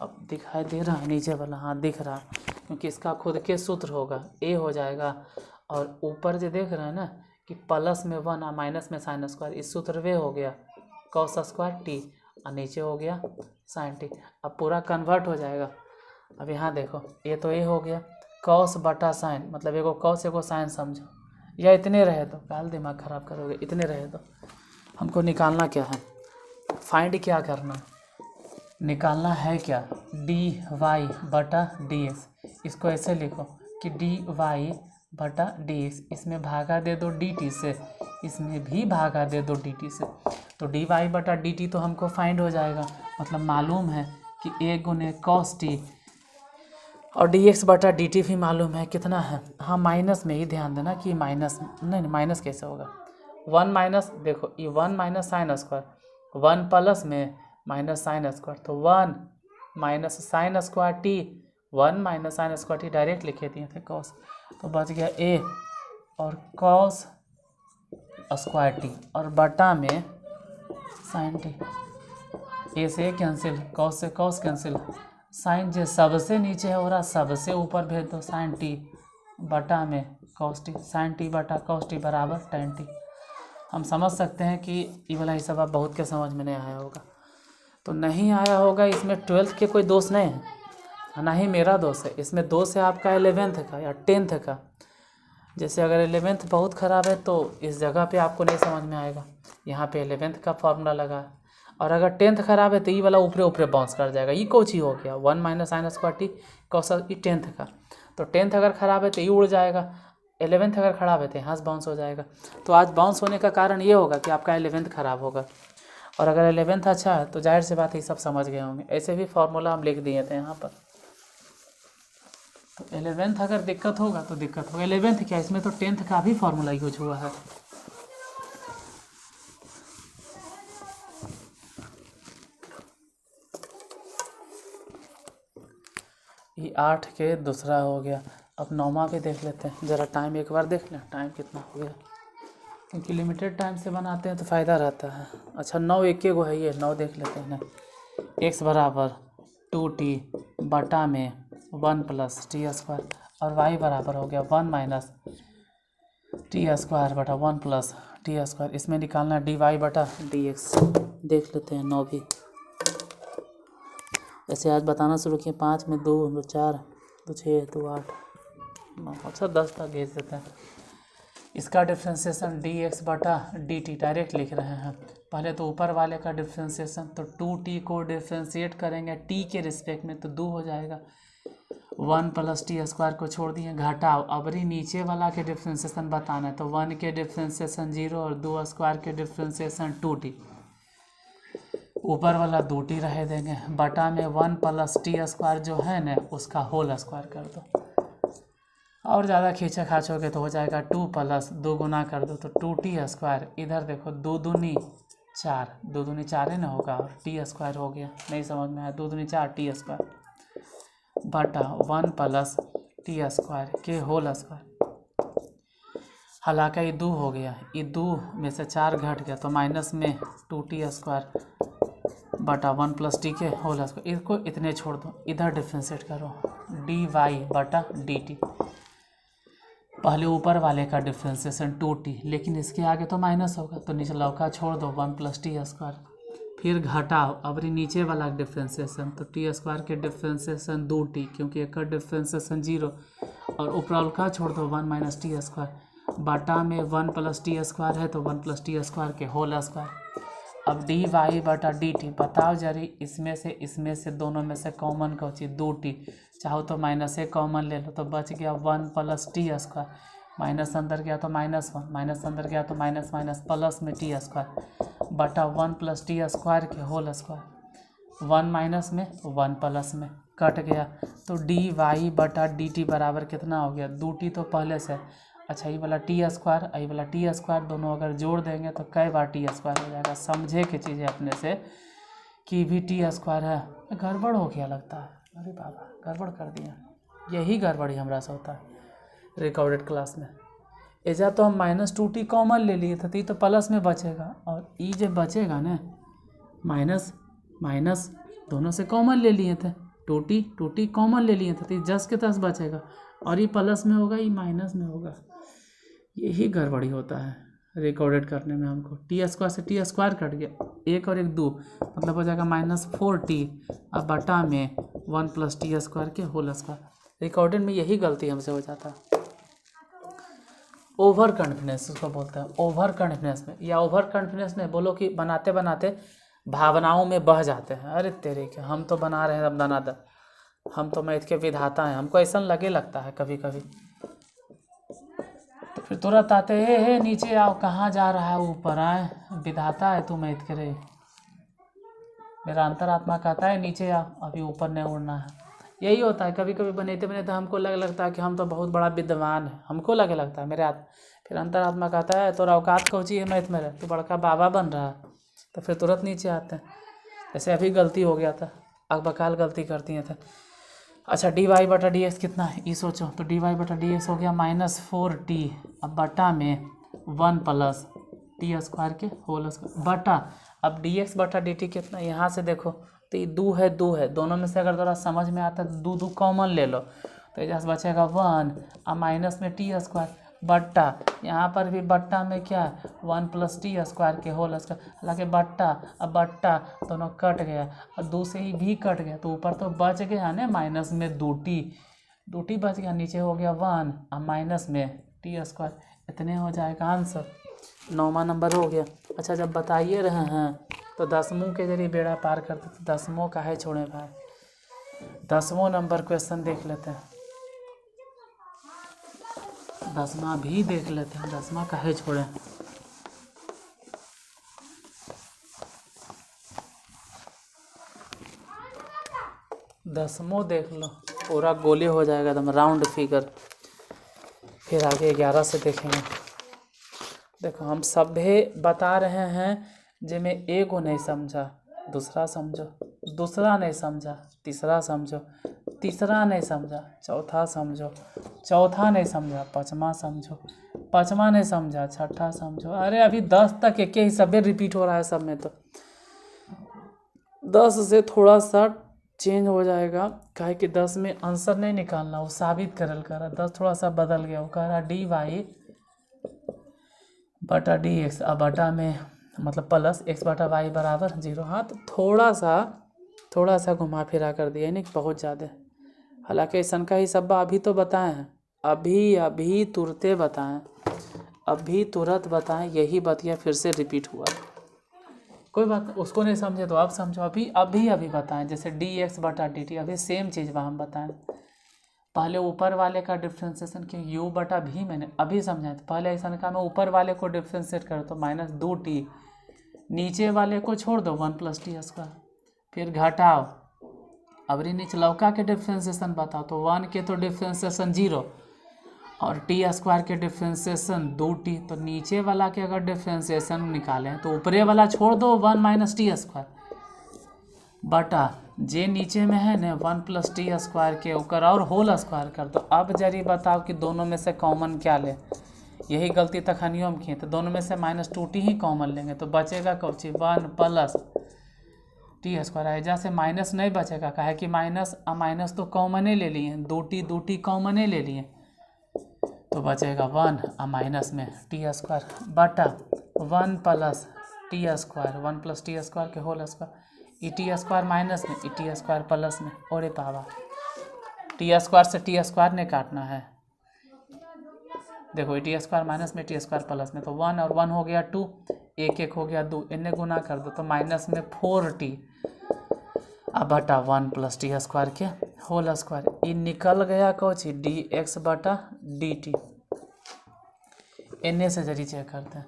अब दिखाई दे रहा है नीचे वाला? हाँ दिख रहा, क्योंकि इसका खुद के सूत्र होगा, a हो जाएगा। और ऊपर जो देख रहे हैं ना कि प्लस में 1 और माइनस में sin स्क्वायर, इस सूत्र वे हो गया cos स्क्वायर t, और नीचे हो गया sin t। अब पूरा कन्वर्ट हो जाएगा। अब यहाँ देखो, ये तो a हो गया cos बटा sin, मतलब एगो cos एगो sin समझो, या इतने रहे तो काल दिमाग ख़राब करोगे, इतने रहे तो। हमको निकालना क्या है, फाइंड क्या करना, निकालना है क्या, dy बटा dx। इसको ऐसे लिखो कि dy बटा dx, इसमें भागा दे दो dt से, इसमें भी भागा दे दो dt से, तो dy बटा dt तो हमको फाइंड हो जाएगा। मतलब मालूम है कि a गुने cos t, और dx बटा dt भी मालूम है कितना है। हाँ माइनस में ही ध्यान देना कि माइनस नहीं, माइनस कैसे होगा, 1 माइनस, देखो ये 1 माइनस साइन स्क्वायर, 1 प्लस में माइनस साइन स्क्वायर, तो 1 minus sine square T, 1 minus sine square T direct लिखे दिए थे cos, तो बच गया a और cos स्क्वायर टी और बटा में साइन टी। a से कैंसिल, cos से cos कैंसिल, साइन जो सबसे नीचे हो रहा सबसे ऊपर भेज दो, साइन टी बटा में cos टी, साइन टी बटा cos टी बराबर tan टी। हम समझ सकते हैं कि ये वाला हिसाब आप बहुत के समझ में नहीं आया होगा, तो नहीं आया होगा। इसमें 12th के कोई दोष नहीं है, ना ही मेरा दोष है, इसमें दोष है आपका 11th का या 10th का। जैसे अगर 11th बहुत ख़राब है तो इस जगह पे आपको नहीं समझ में आएगा, यहाँ पे 11th का फॉर्मूला लगा है। और अगर 10th ख़राब है तो ये वाला ऊपरे ऊपरे बाउंस कर जाएगा। ये कोच ही हो गया 1 माइनस साइन स्क्वायर टी कौस, ये 10th का, तो 10th अगर ख़राब है तो ये उड़ जाएगा, 11th अगर ख़राब है तो यहाँ से बाउंस हो जाएगा। तो आज बाउंस होने का कारण ये होगा कि आपका 11th ख़राब होगा, और अगर 11th अच्छा है तो जाहिर सी बात है सब समझ गए होंगे। ऐसे भी फार्मूला हम लिख दिए थे यहाँ पर। तो 11th अगर दिक्कत होगा तो दिक्कत होगा। 11th क्या, इसमें तो 10th का भी फार्मूला यूज हुआ है। ये 8 के दूसरा हो गया। अब 9वां भी देख लेते हैं, ज़रा टाइम एक बार देख लें टाइम कितना हो गया, क्योंकि लिमिटेड टाइम से बनाते हैं तो फ़ायदा रहता है। अच्छा 9 एक गो है, ये 9 देख लेते हैं ना। x बराबर 2t बटा में 1 प्लस टी स्क्वायर, और y बराबर हो गया 1 माइनस टी स्क्वायर बटा 1 प्लस टी स्क्वायर। इसमें निकालना dy बटा dx। देख लेते हैं 9 भी। ऐसे आज बताना शुरू किए, 5 में 2 4 2 6 2 8 9, अच्छा 10 तक भेज देते हैं। इसका डिफ्रेंसिएशन dx बटा dt डायरेक्ट लिख रहे हैं, पहले तो ऊपर वाले का डिफ्रेंसिएशन, तो 2t को डिफ्रेंशिएट करेंगे t के रिस्पेक्ट में तो 2 हो जाएगा। 1 + t² को छोड़ दिए, घटाओ। अब नीचे वाला के डिफ्रेंसिएशन बताना है, तो 1 के डिफ्रेंसिएशन 0 और 2² के डिफ्रेंसिएशन 2t। ऊपर वाला 2t रह देंगे, बटा में 1 + t² जो है ना उसका होल स्क्वायर कर दो। और ज़्यादा खींचा खाचोगे तो हो जाएगा 2 + 2 गुना कर दो तो 2t²। इधर देखो 2 दूनी 4, 2 दूनी 4 ही ना होगा और t² हो गया। नहीं समझ में आया, 2 दूनी 4 t² बटा 1 + t² के होल स्क्वायर। हालांकि ये 2 हो गया, ये 2 में से 4 घट गया तो माइनस में 2t² बटा 1 + t के होल स्क्वायर। इसको इतने छोड़ दो, इधर डिफ्रेंशिएट करो, dy बटा dt। पहले ऊपर वाले का डिफ्रेंसिएशन 2t, लेकिन इसके आगे तो माइनस होगा तो नीचे लौका छोड़ दो 1 + t²। फिर घटाओ, अब नीचे वाला डिफ्रेंसिएशन, तो t² के डिफ्रेंसिएशन 2t, क्योंकि एक का डिफ्रेंसिएशन 0 और ऊपर का छोड़ दो 1 - t²। बटा में 1 + t² है तो 1 + t² के होल स्क्वायर। अब dy बटा dt बताओ जरी, इसमें से दोनों में से कॉमन कौन सी, 2t। चाहो तो -1 कॉमन ले लो तो बच गया 1 + t²। माइनस अंदर गया तो -1, माइनस अंदर गया तो माइनस माइनस प्लस में t² बटा 1 + t² के होल स्क्वायर। 1 माइनस में 1 प्लस में कट गया तो dy बटा dt बराबर कितना हो गया, 2t तो पहले से। अच्छा ये वाला t², ये वाला t² दोनों अगर जोड़ देंगे तो कई बार t² हो जाएगा। समझे कि चीज़ें अपने से कि भी t² है। गड़बड़ हो गया लगता है, अरे बाबा गड़बड़ कर दिया। यही गड़बड़ी हमरा से होता है रिकॉर्डेड क्लास में। ऐसा तो हम -2t कॉमन ले लिए थे तो ये तो प्लस में बचेगा, और ये जब बचेगा ना माइनस माइनस दोनों से कॉमन ले लिए थे, 2t कॉमन ले लिए थे तो ये जस के तस बचेगा, और ये प्लस में होगा, ये माइनस में होगा। यही गड़बड़ी होता है रिकॉर्डेड करने में हमको। t² से t² कट गया, 1 और 1 2, मतलब हो जाएगा -4t अब बटा में 1 + t² के होल स्क्वायर। रिकॉर्डेड में यही गलती हमसे हो जाता है। ओवर कॉन्फिडेंस उसको बोलते हैं, ओवर कॉन्फिडेंस में, या ओवर कॉन्फिडेंस में बोलो कि बनाते बनाते भावनाओं में बह जाते हैं। अरे तेरे के हम तो बना रहे हैं अब दनादन, हम तो मैथ के विधाता हैं, हमको ऐसा लगता है कभी कभी। तो फिर तुरंत आते हे नीचे आओ, कहाँ जा रहा है, ऊपर आए, विधाता है तू मैथ के रे। मेरा अंतरात्मा कहता है नीचे आओ, अभी ऊपर नहीं उड़ना है। यही होता है कभी कभी बनाते बनाते हमको लगता है कि हम तो बहुत बड़ा विद्वान है, हमको लगता है मेरे फिर अंतरात्मा कहता है तोरा औकात कौची है मैथ में, तू बड़का बाबा बन रहा है, तो फिर तुरंत नीचे आते हैं। जैसे अभी गलती हो गया था, अकबकाल गलती करती थे। अच्छा dy बटा dx कितना है ये सोचो, तो dy बटा dx हो गया -4t अब बटा में 1 + t² के होल स्क्वायर बटा, अब dx बटा dt कितना, यहाँ से देखो तो ये 2 है 2 है, दोनों में से अगर थोड़ा समझ में आता है तो 2 कॉमन ले लो तो यहाँ से बचेगा 1 अब माइनस में t² बट्टा, यहाँ पर भी बट्टा में क्या 1 + t² के होल स्क्वायर, हालांकि बट्टा अब बट्टा दोनों कट गया और 2 से ही भी कट गया तो ऊपर तो बच गया ना माइनस में 2t बच गया, नीचे हो गया 1 अब माइनस में t²। इतने हो जाएगा आंसर, 9वां नंबर हो गया। अच्छा जब बताइए रहे हैं तो 10वां के जरिए बेड़ा पार करते तो 10वां काहे छोड़े भाई। 10वां नंबर क्वेश्चन देख लेते हैं, 10वां भी देख लेते हैं, 10वां काहे छोड़े। दसवां देख लो, पूरा गोले हो जाएगा एकदम राउंड फिगर। फिर आगे 11 से देखेंगे। देखो हम सभे बता रहे हैं जिसमें एगो नहीं समझा दूसरा समझो, दूसरा नहीं समझा तीसरा समझो, तीसरा नहीं समझा चौथा समझो, चौथा नहीं समझा पाँचवा समझो, पाँचवा नहीं समझा छठा समझो। अरे अभी 10 तक एक ही सब रिपीट हो रहा है सब में, तो 10 से थोड़ा सा चेंज हो जाएगा, काहे कि 10 में आंसर नहीं निकालना, वो साबित करल कर रहा। 10 थोड़ा सा बदल गया, वो कह रहा dy बटा dx अब बटा में मतलब प्लस x बटा y बराबर 0। हाँ तो थोड़ा सा घुमा फिरा कर दिया, नहीं बहुत ज़्यादा। हालांकि ऐसा का ही सब अभी तो बताए हैं, अभी तुरंत बताएं, यही बतिया फिर से रिपीट हुआ। कोई बात नहीं, उसको नहीं समझे तो आप समझो। अभी बताएं, जैसे dx बटा dt, अभी सेम चीज़ वहाँ हम बताएं। पहले ऊपर वाले का डिफ्रेंसिएशन किया, u बटा v मैंने अभी समझाया। तो पहले ऐसा कहा मैं ऊपर वाले को डिफ्रेंशिएट करो तो -2t, नीचे वाले को छोड़ दो 1 + t², फिर घटाओ। अब नीचे लौका के डिफ्रेंसिएशन बताओ तो 1 के तो डिफ्रेंसिएशन 0 और t² के डिफ्रेंसिएशन 2t। तो नीचे वाला के अगर डिफ्रेंसिएशन निकालें तो ऊपरे वाला छोड़ दो 1 - t² बटा जे नीचे में है ना 1 + t² के ऊपर और होल स्क्वायर कर दो। अब जरी बताओ कि दोनों में से कॉमन क्या ले। यही गलती तखनियों में की, तो दोनों में से -2t ही कॉमन लेंगे तो बचेगा कौची 1 + t²। ऐजा से माइनस नहीं बचेगा, काहे कि माइनस तो कॉमन ही ले लिए, 2t कॉमन ही ले लिए, तो बचेगा 1 माइनस में t² बटा 1 + t², 1 + t² के होल स्क्वायर, ई t² माइनस में ई t² प्लस में। और पावा t² से t² ने काटना है, देखो ई t² माइनस में t² प्लस में, तो 1 और 1 हो गया 2, 1 हो गया 2, इन्हें गुना कर दो तो माइनस में 4t अब बटा 1 + t² के होल स्क्वायर। ये निकल गया कौची dx बटा dt। इन्हें से जरी चेक करते हैं,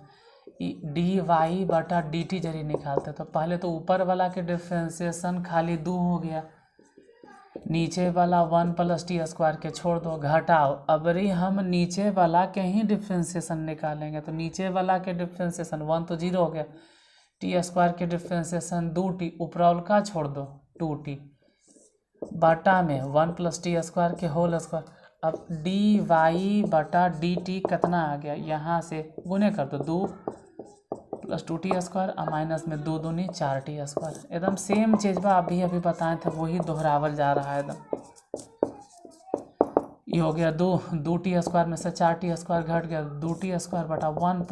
dy बटा dt जरी निकालते हैं तो पहले तो ऊपर वाला के डिफ्रेंसिएशन खाली 2 हो गया, नीचे वाला 1 + t² के छोड़ दो, घटाओ। अब हम नीचे वाला के ही डिफ्रेंसिएशन निकालेंगे तो नीचे वाला के डिफ्रेंसिएशन 1 तो 0 हो गया, t² के डिफ्रेंसिएशन 2t, ऊपरवाल का छोड़ दो 2t बटा में 1 + t² के होल स्क्वायर। अब dy बटा dt कितना आ गया, यहाँ से गुने कर दो 2 + 2t² और माइनस में 2 दूनी 4t²। एकदम सेम चीज़ बा अभी बताए थे, वही दोहरावल जा रहा है एकदम। ये हो गया 2t² में से 4t² घट गया, 2t² बटा 1 +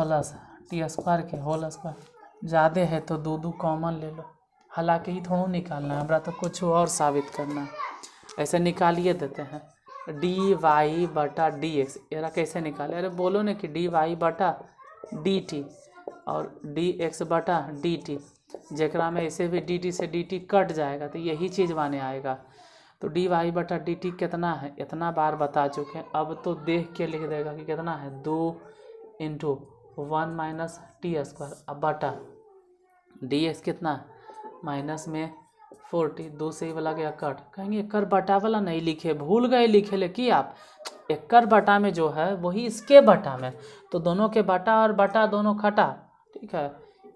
t² के होल स्क्वायर। ज़्यादा है तो 2 कॉमन ले लो, हालांकि ही थोड़ा निकालना है, हमरा तो कुछ और साबित करना है। ऐसे निकालिए देते हैं, dy बटा dx, यार कैसे निकाले, अरे बोलो ना कि dy बटा dt और dx बटा dt, जकरा में ऐसे भी dt से dt कट जाएगा तो यही चीज़ माने आएगा। तो dy बटा dt कितना है, इतना बार बता चुके हैं, अब तो देख के लिख देगा कि कितना है 2 × 1 - t²। अब बटा dx कितना है माइनस में 40, 2 से ही वाला गया कट, कहेंगे एकर बटा वाला नहीं लिखे, भूल गए लिखे ले कि आप एकर बटा में जो है वही इसके बटा में, तो दोनों के बटा और बटा दोनों खटा, ठीक है,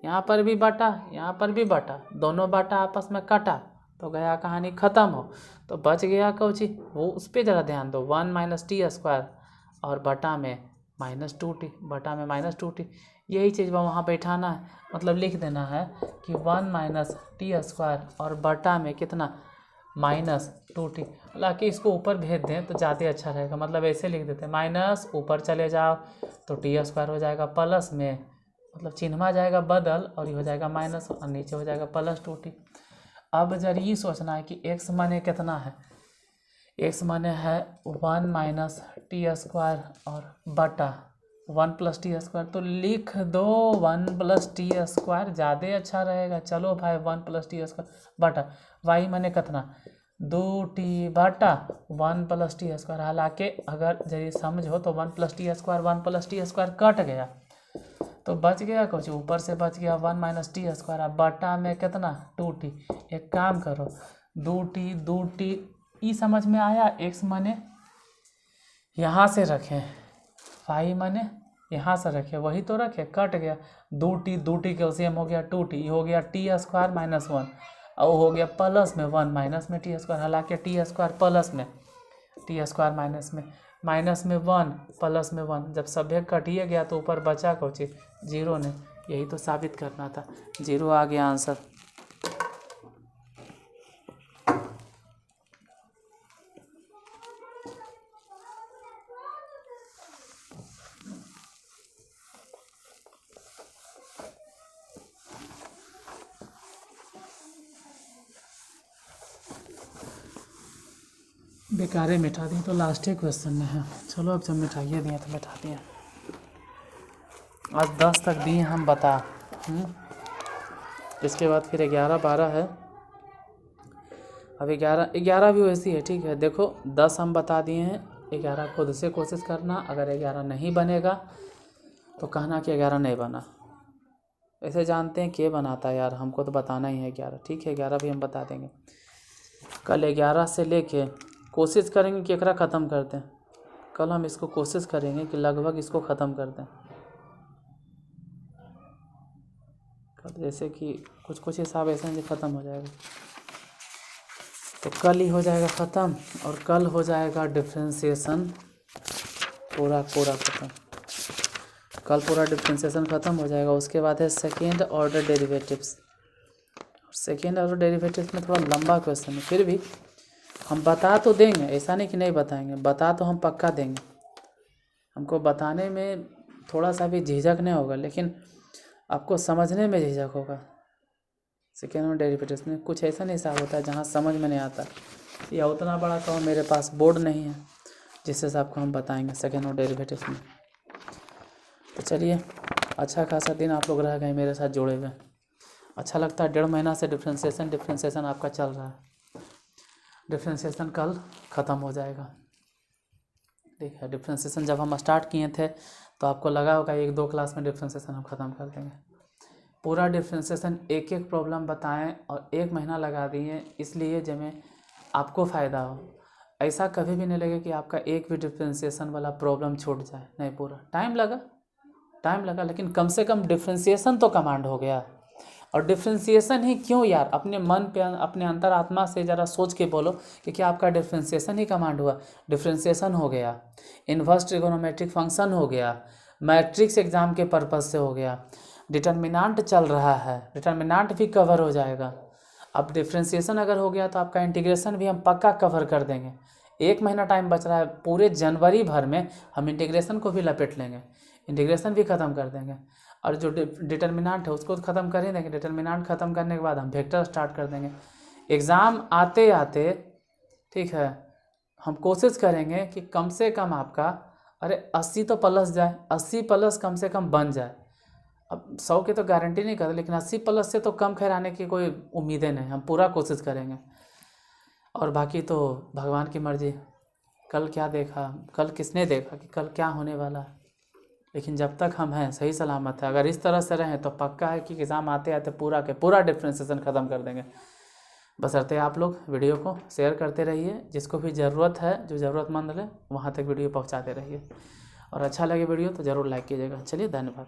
यहाँ पर भी बटा यहाँ पर भी बटा, दोनों बटा आपस में कटा तो गया कहानी ख़त्म हो। तो बच गया कौची, वो उस पर ज़रा ध्यान दो, 1 - t² और बटा में -2t, बटा में -2t, यही चीज़ वहाँ बैठाना है, मतलब लिख देना है कि 1 - t² और बटा में कितना -2t। हालांकि इसको ऊपर भेज दें तो ज़्यादा अच्छा रहेगा, मतलब ऐसे लिख देते हैं माइनस ऊपर चले जाओ तो t² हो जाएगा प्लस में, मतलब चिन्हवा जाएगा बदल और ये हो जाएगा माइनस और नीचे हो जाएगा +2t। अब जरा ये सोचना है कि x माने कितना है, x माने है 1 - t² और बटा 1 + t², तो लिख दो 1 + t² ज़्यादा अच्छा रहेगा। चलो भाई 1 + t² बटा y माने कितना 2t बटा 1 + t²। हालांकि अगर जरी समझो तो 1 + t² 1 + t² कट गया तो बच गया कुछ, ऊपर से बच गया 1 - t², बटा में कितना 2t। एक काम करो 2t ई समझ में आया, x माने यहाँ से रखें, y माने यहाँ से रखें, वही तो रखे, कट गया 2t के सेम हो गया 2t, हो गया t² - 1 और हो गया प्लस में 1 माइनस में t², हालांकि t² प्लस में t² माइनस में 1 प्लस में 1, जब सभ्य कटिए गया तो ऊपर बचा कौची 0 ने, यही तो साबित करना था, 0 आ गया आंसर। बेकारे मिटा दी तो लास्ट क्वेश्चन में है, चलो अब जब मिठाइए दिए तो मिटा दिए, आज 10 तक दिए हम बता। इसके बाद फिर 11 12 है। अब 11 भी वैसी है, ठीक है। देखो 10 हम बता दिए हैं, 11 खुद से कोशिश करना। अगर 11 नहीं बनेगा तो कहना कि 11 नहीं बना। ऐसे जानते हैं के बनाता है यार, हमको तो बताना ही है 11, ठीक है। 11 भी हम बता देंगे। कल 11 से लेके कोशिश करेंगे कि एकरा ख़त्म कर दें। कल हम इसको कोशिश करेंगे कि लगभग इसको ख़त्म कर दें। कल जैसे कि कुछ हिसाब ऐसे हैं ख़त्म हो जाएगा, तो कल ही हो जाएगा ख़त्म। और कल हो जाएगा डिफ्रेंशिएशन पूरा ख़त्म। कल पूरा डिफ्रेंशिएशन ख़त्म हो जाएगा। उसके बाद है second order derivatives. Second order derivatives में थोड़ा लंबा क्वेश्चन है, फिर भी हम बता तो देंगे, ऐसा नहीं कि नहीं बताएंगे, बता तो हम पक्का देंगे। हमको बताने में थोड़ा सा भी झिझक नहीं होगा, लेकिन आपको समझने में झिझक होगा। सेकेंड ऑर्डर डेरिवेटिव्स में कुछ ऐसा नहीं हिसाब होता है जहाँ समझ में नहीं आता, या उतना बड़ा तो मेरे पास बोर्ड नहीं है जिस हिसाब को हम बताएंगे सेकेंड ऑर्डर डेरिवेटिव्स में। तो चलिए, अच्छा खासा दिन आप लोग रह गए मेरे साथ जुड़े हुए। अच्छा लगता है, 1.5 महीना से डिफ्रेंशिएशन आपका चल रहा है। डिफ्रेंशिएशन कल ख़त्म हो जाएगा, ठीक है। डिफ्रेंशिएशन जब हम स्टार्ट किए थे तो आपको लगा होगा 1-2 क्लास में डिफ्रेंशिएशन हम ख़त्म कर देंगे। पूरा डिफ्रेंशिएशन एक एक प्रॉब्लम बताएं और 1 महीना लगा दिए, इसलिए जब आपको फ़ायदा हो। ऐसा कभी भी नहीं लगे कि आपका एक भी डिफ्रेंशिएशन वाला प्रॉब्लम छूट जाए, नहीं, पूरा टाइम लगा, लेकिन कम से कम डिफ्रेंशिएशन तो कमांड हो गया। और डिफ्रेंशिएशन ही क्यों यार, अपने मन पे, अपने अंतरात्मा से ज़रा सोच के बोलो कि क्या आपका डिफ्रेंशिएशन ही कमांड हुआ। डिफ्रेंशिएशन हो गया, इन्वर्स ट्रिगोनोमेट्रिक फंक्शन हो गया, मैट्रिक्स एग्जाम के पर्पज़ से हो गया, डिटर्मिनांट चल रहा है, डिटर्मिनांट भी कवर हो जाएगा। अब डिफ्रेंशिएशन अगर हो गया तो आपका इंटीग्रेशन भी हम पक्का कवर कर देंगे। 1 महीना टाइम बच रहा है, पूरे जनवरी भर में हम इंटीग्रेशन को भी लपेट लेंगे, इंटीग्रेशन भी ख़त्म कर देंगे। और जो डिटर्मिनांट है उसको तो ख़त्म कर ही देंगे। डिटर्मिनांट ख़त्म करने के बाद हम वेक्टर स्टार्ट कर देंगे। एग्ज़ाम आते आते, ठीक है, हम कोशिश करेंगे कि कम से कम आपका 80 तो प्लस जाए, 80 प्लस कम से कम बन जाए। अब 100 की तो गारंटी नहीं करते, लेकिन 80 प्लस से तो कम खैर आने की कोई उम्मीदें नहीं, हम पूरा कोशिश करेंगे। और बाकी तो भगवान की मर्ज़ी। कल क्या देखा, कल किसने देखा कि कल क्या होने वाला है, लेकिन जब तक हम हैं सही सलामत है। अगर इस तरह से रहें तो पक्का है कि एग्ज़ाम आते आते पूरा के पूरा डिफ्रेंशिएशन ख़त्म कर देंगे। बशर्ते आप लोग वीडियो को शेयर करते रहिए, जिसको भी ज़रूरत है, जो ज़रूरतमंद है, वहाँ तक वीडियो पहुँचाते रहिए। और अच्छा लगे वीडियो तो ज़रूर लाइक कीजिएगा। चलिए, धन्यवाद।